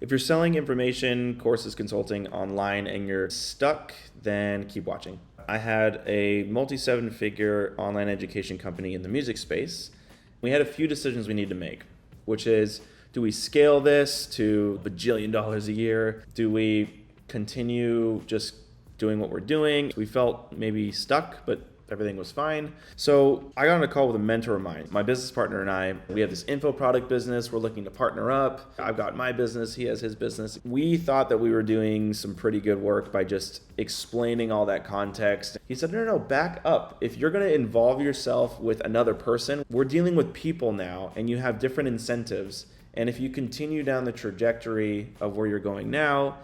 If you're selling information, courses, consulting online and you're stuck, then keep watching. I had a multi-7-figure online education company in the music space. We had a few decisions we need to make, which is, do we scale this to $1 bajillion a year? Do we continue just doing what we're doing? We felt maybe stuck, but everything was fine. So I got on a call with a mentor of mine. My business partner and I, we have this info product business. We're looking to partner up. I've got my business. He has his business. We thought that we were doing some pretty good work by just explaining all that context. He said, no, back up. If you're going to involve yourself with another person, we're dealing with people now and you have different incentives. And if you continue down the trajectory of where you're going now,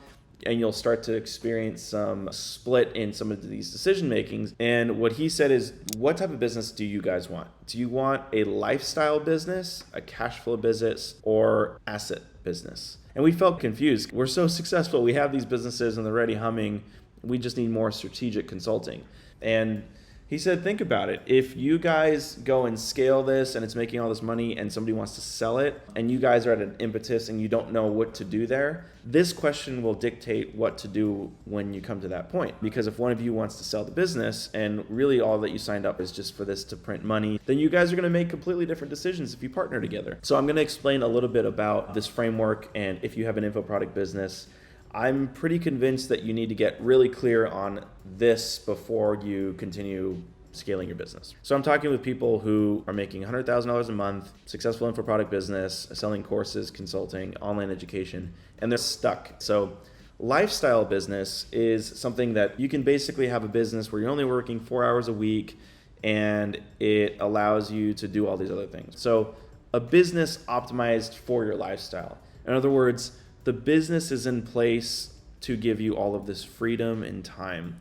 and you'll start to experience some split in some of these decision makings. And what he said is, what type of business do you guys want? Do you want a lifestyle business, a cash flow business, or asset business? And we felt confused. We're so successful. We have these businesses and they're already humming. We just need more strategic consulting. And he said, think about it. If you guys go and scale this and it's making all this money and somebody wants to sell it and you guys are at an impetus and you don't know what to do there, this question will dictate what to do when you come to that point. Because if one of you wants to sell the business and really all that you signed up is just for this to print money, then you guys are going to make completely different decisions if you partner together. So I'm going to explain a little bit about this framework, and if you have an info product business, I'm pretty convinced that you need to get really clear on this before you continue scaling your business. So I'm talking with people who are making $100,000 a month, successful info product business, selling courses, consulting, online education, and they're stuck. So lifestyle business is something that you can basically have a business where you're only working 4 hours a week and it allows you to do all these other things. So a business optimized for your lifestyle. In other words, the business is in place to give you all of this freedom and time.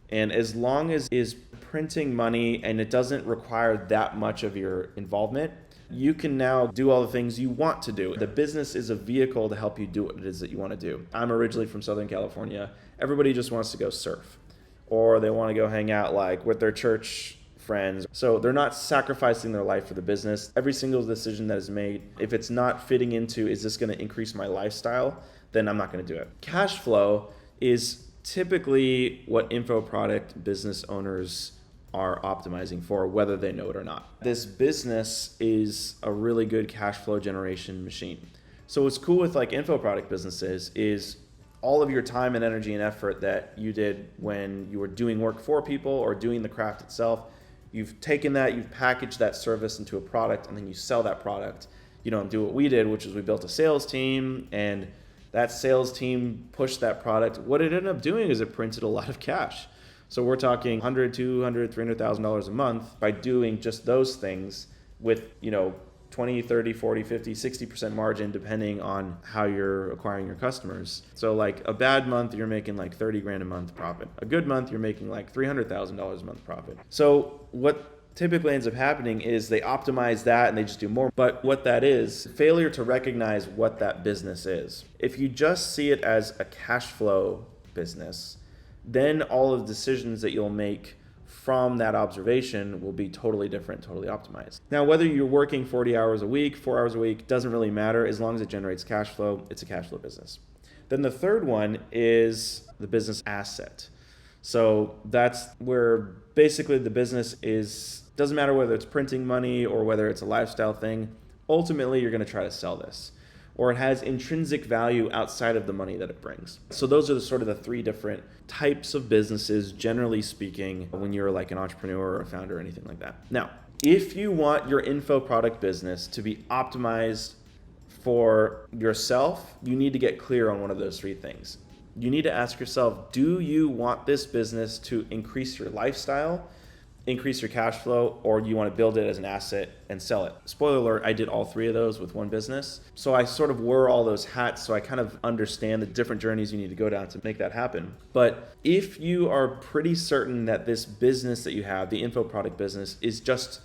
And as long as it is printing money and it doesn't require that much of your involvement, you can now do all the things you want to do. The business is a vehicle to help you do what it is that you want to do. I'm originally from Southern California. Everybody just wants to go surf, or they want to go hang out like with their church friends. So they're not sacrificing their life for the business. Every single decision that is made, if it's not fitting into, is this going to increase my lifestyle, then I'm not going to do it. Cash flow is typically what info product business owners are optimizing for, whether they know it or not. This business is a really good cash flow generation machine. So what's cool with like info product businesses is all of your time and energy and effort that you did when you were doing work for people or doing the craft itself, you've taken that, you've packaged that service into a product, and then you sell that product. You don't do what we did, which is we built a sales team, and that sales team pushed that product. What it ended up doing is it printed a lot of cash. So we're talking $100,000, $200,000, $300,000 a month by doing just those things with, 20, 30, 40, 50, 60% margin depending on how you're acquiring your customers. So like a bad month, you're making like 30 grand a month profit. A good month, you're making like $300,000 a month profit. So what typically ends up happening is they optimize that and they just do more. But what that is, failure to recognize what that business is. If you just see it as a cash flow business, then all of the decisions that you'll make from that observation will be totally different, totally optimized. Now, whether you're working 40 hours a week, 4 hours a week, doesn't really matter. As long as it generates cash flow, it's a cash flow business. Then the third one is the business asset. So that's where basically the business doesn't matter whether it's printing money or whether it's a lifestyle thing. Ultimately, you're going to try to sell this, or it has intrinsic value outside of the money that it brings. So those are sort of the three different types of businesses, generally speaking, when you're like an entrepreneur or a founder or anything like that. Now, if you want your info product business to be optimized for yourself, you need to get clear on one of those three things. You need to ask yourself, do you want this business to increase your lifestyle, increase your cash flow, or do you want to build it as an asset and sell it? Spoiler alert, I did all three of those with one business. So I sort of wore all those hats, so I kind of understand the different journeys you need to go down to make that happen. But if you are pretty certain that this business that you have, the info product business, is just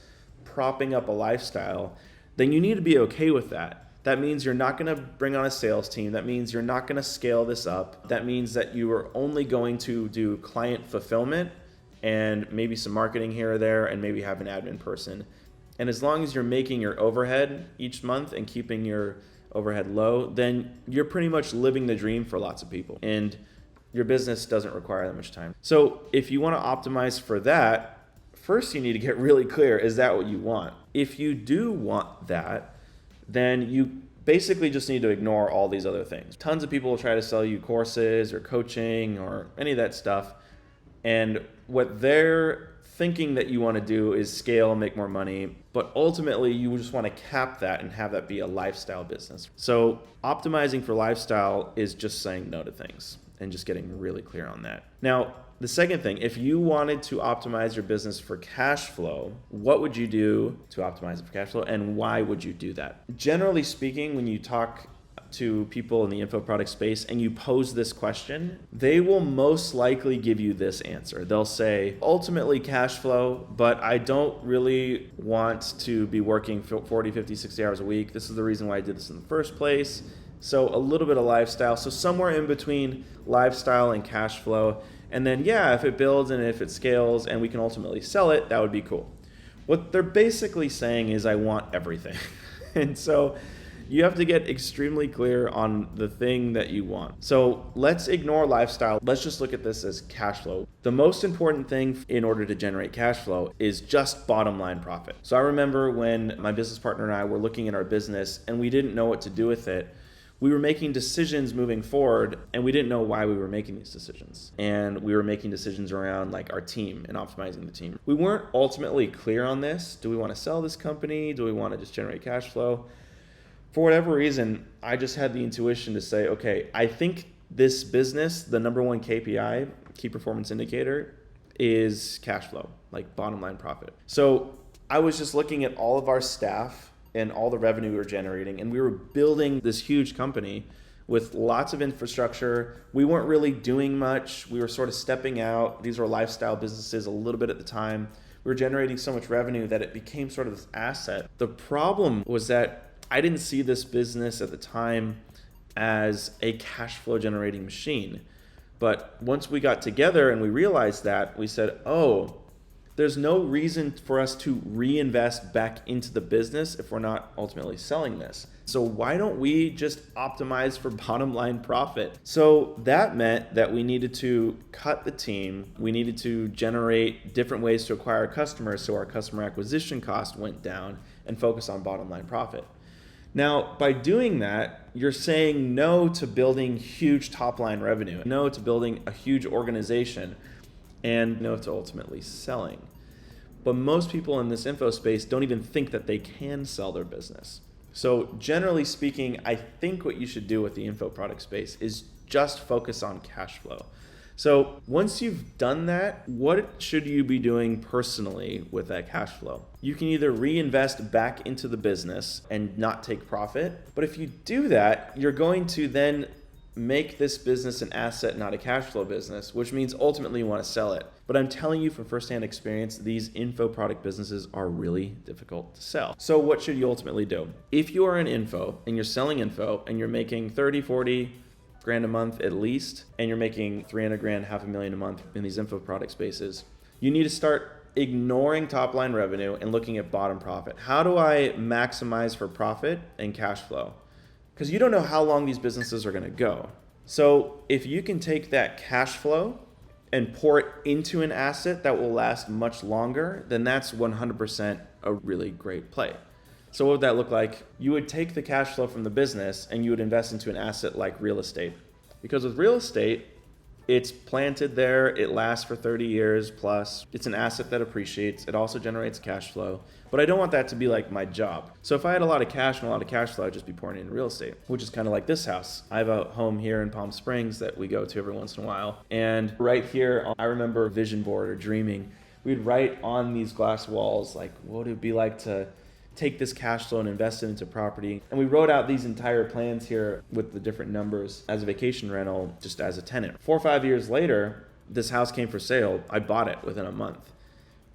propping up a lifestyle, then you need to be okay with that. That means you're not going to bring on a sales team. That means you're not going to scale this up. That means that you are only going to do client fulfillment and maybe some marketing here or there, and maybe have an admin person. And as long as you're making your overhead each month and keeping your overhead low, then you're pretty much living the dream for lots of people. And your business doesn't require that much time. So if you want to optimize for that, first you need to get really clear, is that what you want? If you do want that, then you basically just need to ignore all these other things. Tons of people will try to sell you courses or coaching or any of that stuff. And what they're thinking that you want to do is scale and make more money, but ultimately you just want to cap that and have that be a lifestyle business. So optimizing for lifestyle is just saying no to things and just getting really clear on that. Now, the second thing, if you wanted to optimize your business for cash flow, what would you do to optimize it for cash flow, and why would you do that? Generally speaking, when you talk to people in the info product space and you pose this question, they will most likely give you this answer. They'll say, ultimately cash flow, but I don't really want to be working 40, 50, 60 hours a week. This is the reason why I did this in the first place. So a little bit of lifestyle. So somewhere in between lifestyle and cash flow. And then, yeah, if it builds and if it scales and we can ultimately sell it, that would be cool. What they're basically saying is, I want everything. And so you have to get extremely clear on the thing that you want. So let's ignore lifestyle. Let's just look at this as cash flow. The most important thing in order to generate cash flow is just bottom line profit. So I remember when my business partner and I were looking at our business and we didn't know what to do with it. We were making decisions moving forward and we didn't know why we were making these decisions. And we were making decisions around like our team and optimizing the team. We weren't ultimately clear on this. Do we want to sell this company? Do we want to just generate cash flow? For whatever reason, I just had the intuition to say, okay, I think this business, the number one KPI, key performance indicator, is cash flow, like bottom line profit. So I was just looking at all of our staff and all the revenue we were generating, and we were building this huge company with lots of infrastructure. We weren't really doing much. We were sort of stepping out. These were lifestyle businesses a little bit at the time. We were generating so much revenue that it became sort of this asset. The problem was that I didn't see this business at the time as a cash flow generating machine. But once we got together and we realized that, we said, oh, there's no reason for us to reinvest back into the business if we're not ultimately selling this. So why don't we just optimize for bottom line profit? So that meant that we needed to cut the team. We needed to generate different ways to acquire customers so our customer acquisition cost went down and focus on bottom line profit. Now, by doing that, you're saying no to building huge top-line revenue, no to building a huge organization, and no to ultimately selling. But most people in this info space don't even think that they can sell their business. So generally speaking, I think what you should do with the info product space is just focus on cash flow. So once you've done that, what should you be doing personally with that cash flow? You can either reinvest back into the business and not take profit, but if you do that, you're going to then make this business an asset, not a cash flow business, which means ultimately you want to sell it. But I'm telling you from firsthand experience, these info product businesses are really difficult to sell. So what should you ultimately do? If you are in info and you're selling info and you're making 30, 40 grand a month at least, and you're making 300 grand, $500,000 a month in these info product spaces, you need to start ignoring top line revenue and looking at bottom profit. How do I maximize for profit and cash flow? Because you don't know how long these businesses are going to go. So if you can take that cash flow and pour it into an asset that will last much longer, then that's 100% a really great play. So what would that look like? You would take the cash flow from the business and you would invest into an asset like real estate. Because with real estate, it's planted there, it lasts for 30 years plus, it's an asset that appreciates, it also generates cash flow. But I don't want that to be like my job. So if I had a lot of cash and a lot of cash flow, I'd just be pouring it into real estate, which is kind of like this house. I have a home here in Palm Springs that we go to every once in a while. And right here, I remember vision board or dreaming. We'd write on these glass walls, like, what would it be like to take this cash flow and invest it into property. And we wrote out these entire plans here with the different numbers as a vacation rental, just as a tenant. 4 or 5 years later, this house came for sale. I bought it within a month.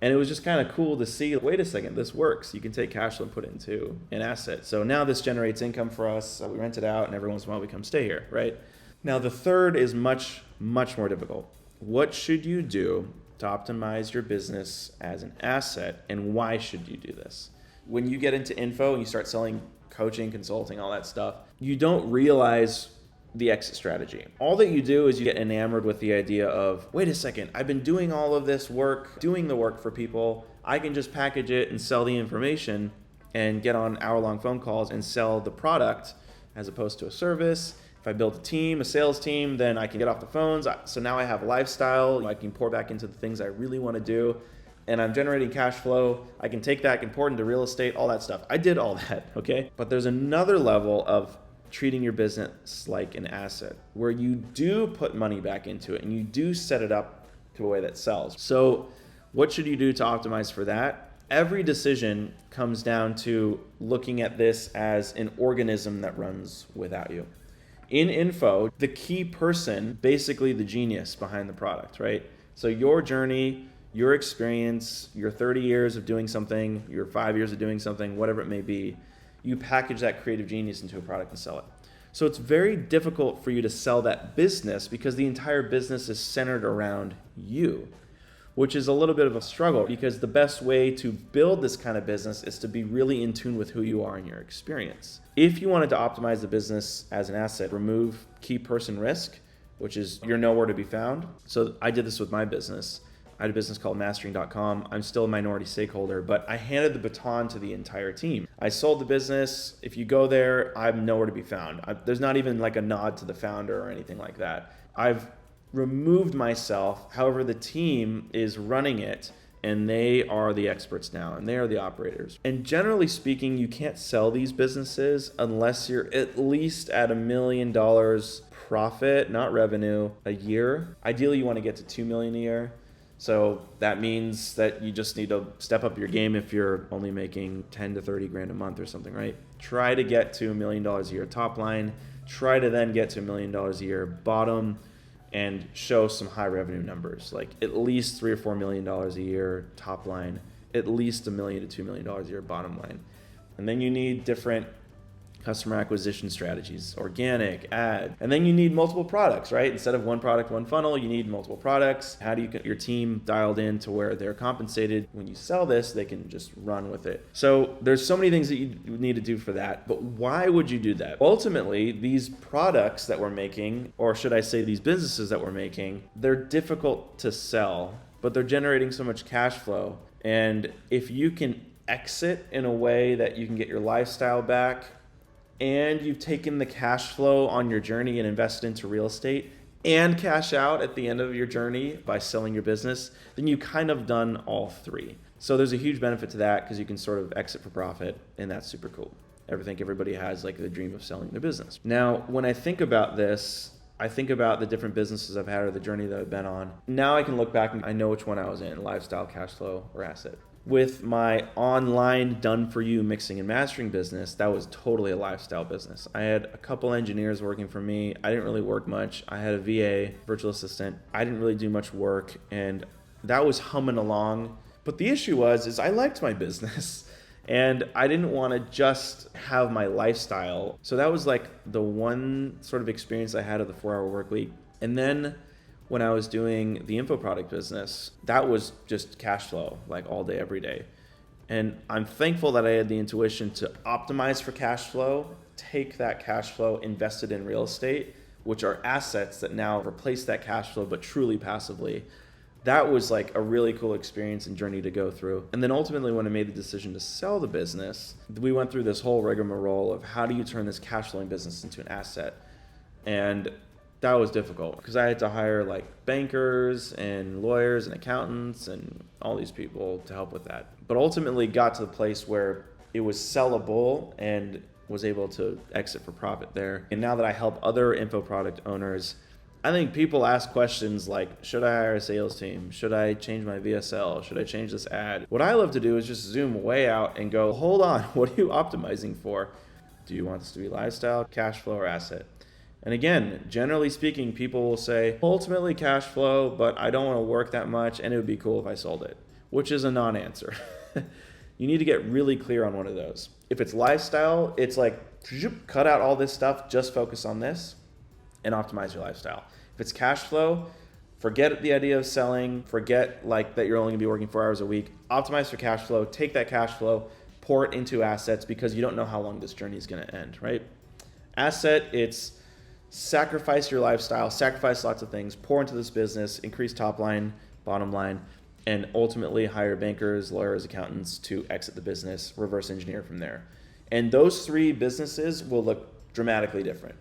And it was just kind of cool to see, wait a second, this works. You can take cash flow and put it into an asset. So now this generates income for us. We rent it out and every once in a while we come stay here, right? Now the third is much, much more difficult. What should you do to optimize your business as an asset, and why should you do this? When you get into info and you start selling coaching, consulting, all that stuff, you don't realize the exit strategy. All that you do is you get enamored with the idea of, wait a second, I've been doing all of this work, doing the work for people. I can just package it and sell the information and get on hour-long phone calls and sell the product as opposed to a service. If I build a team, a sales team, then I can get off the phones. So now I have a lifestyle. I can pour back into the things I really want to do. And I'm generating cash flow. I can take that and pour it into real estate, all that stuff. I did all that, okay? But there's another level of treating your business like an asset where you do put money back into it and you do set it up to a way that sells. So what should you do to optimize for that? Every decision comes down to looking at this as an organism that runs without you. In info, the key person, basically the genius behind the product, right? So your journey, your experience, your 30 years of doing something, your 5 years of doing something, whatever it may be, you package that creative genius into a product and sell it. So it's very difficult for you to sell that business because the entire business is centered around you, which is a little bit of a struggle because the best way to build this kind of business is to be really in tune with who you are and your experience. If you wanted to optimize the business as an asset, remove key person risk, which is you're nowhere to be found. So I did this with my business. I had a business called mastering.com. I'm still a minority stakeholder, but I handed the baton to the entire team. I sold the business. If you go there, I'm nowhere to be found. There's not even like a nod to the founder or anything like that. I've removed myself. However, the team is running it and they are the experts now and they are the operators. And generally speaking, you can't sell these businesses unless you're at least at $1 million profit, not revenue, a year. Ideally, you want to get to 2 million a year. So that means that you just need to step up your game if you're only making 10 to 30 grand a month or something, right? Try to get to $1 million a year top line. Try to then get to $1 million a year bottom and show some high revenue numbers, like at least $3 or $4 million a year top line, at least $1 million to $2 million a year bottom line. And then you need different customer acquisition strategies, organic, ad, and then you need multiple products, right? Instead of one product, one funnel, you need multiple products. How do you get your team dialed in to where they're compensated? When you sell this, they can just run with it. So there's so many things that you need to do for that, but why would you do that? Ultimately, these products that we're making, or should I say these businesses that we're making, they're difficult to sell, but they're generating so much cash flow. And if you can exit in a way that you can get your lifestyle back, and you've taken the cash flow on your journey and invested into real estate and cash out at the end of your journey by selling your business, then you kind of done all three. So there's a huge benefit to that because you can sort of exit for profit, and that's super cool. I think everybody has like the dream of selling their business. Now, when I think about this, I think about the different businesses I've had or the journey that I've been on. Now I can look back and I know which one I was in, lifestyle, cash flow, or asset. With my online done-for-you mixing and mastering business, that was totally a lifestyle business. I had a couple engineers working for me. I didn't really work much. I had a VA, virtual assistant. I didn't really do much work, and that was humming along. But the issue was I liked my business, and I didn't want to just have my lifestyle. So that was like the one sort of experience I had of the 4-hour work week. And then when I was doing the info product business, that was just cash flow, like all day, every day. And I'm thankful that I had the intuition to optimize for cash flow, take that cash flow, invest it in real estate, which are assets that now replace that cash flow, but truly passively. That was like a really cool experience and journey to go through. And then ultimately when I made the decision to sell the business, we went through this whole rigmarole of how do you turn this cash flowing business into an asset? And that was difficult because I had to hire like bankers and lawyers and accountants and all these people to help with that. But ultimately got to the place where it was sellable and was able to exit for profit there. And now that I help other info product owners, I think people ask questions like, should I hire a sales team? Should I change my VSL? Should I change this ad? What I love to do is just zoom way out and go, hold on, what are you optimizing for? Do you want this to be lifestyle, cash flow, or asset? And again, generally speaking, people will say, ultimately cash flow, but I don't want to work that much, and it would be cool if I sold it, which is a non-answer. You need to get really clear on one of those. If it's lifestyle, it's like, cut out all this stuff, just focus on this, and optimize your lifestyle. If it's cash flow, forget the idea of selling, forget like that you're only gonna be working 4 hours a week, optimize for cash flow, take that cash flow, pour it into assets because you don't know how long this journey is going to end, right? Asset, it's sacrifice your lifestyle, sacrifice lots of things, pour into this business, increase top line, bottom line, and ultimately hire bankers, lawyers, accountants to exit the business, reverse engineer from there. And those three businesses will look dramatically different.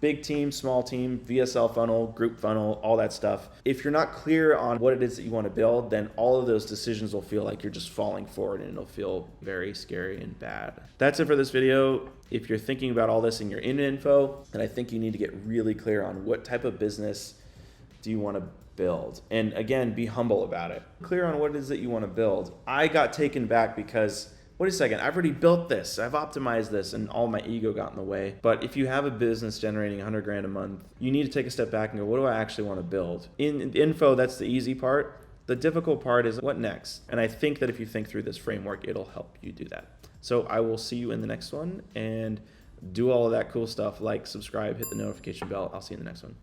Big team, small team, VSL funnel, group funnel, all that stuff. If you're not clear on what it is that you want to build, then all of those decisions will feel like you're just falling forward and it'll feel very scary and bad. That's it for this video. If you're thinking about all this and you're in info, then I think you need to get really clear on what type of business do you want to build. And again, be humble about it. Clear on what it is that you want to build. I got taken back because wait a second, I've already built this, I've optimized this, and all my ego got in the way. But if you have a business generating 100 grand a month, you need to take a step back and go, what do I actually want to build? In info, that's the easy part. The difficult part is what next? And I think that if you think through this framework, it'll help you do that. So I will see you in the next one, and do all of that cool stuff, like, subscribe, hit the notification bell. I'll see you in the next one.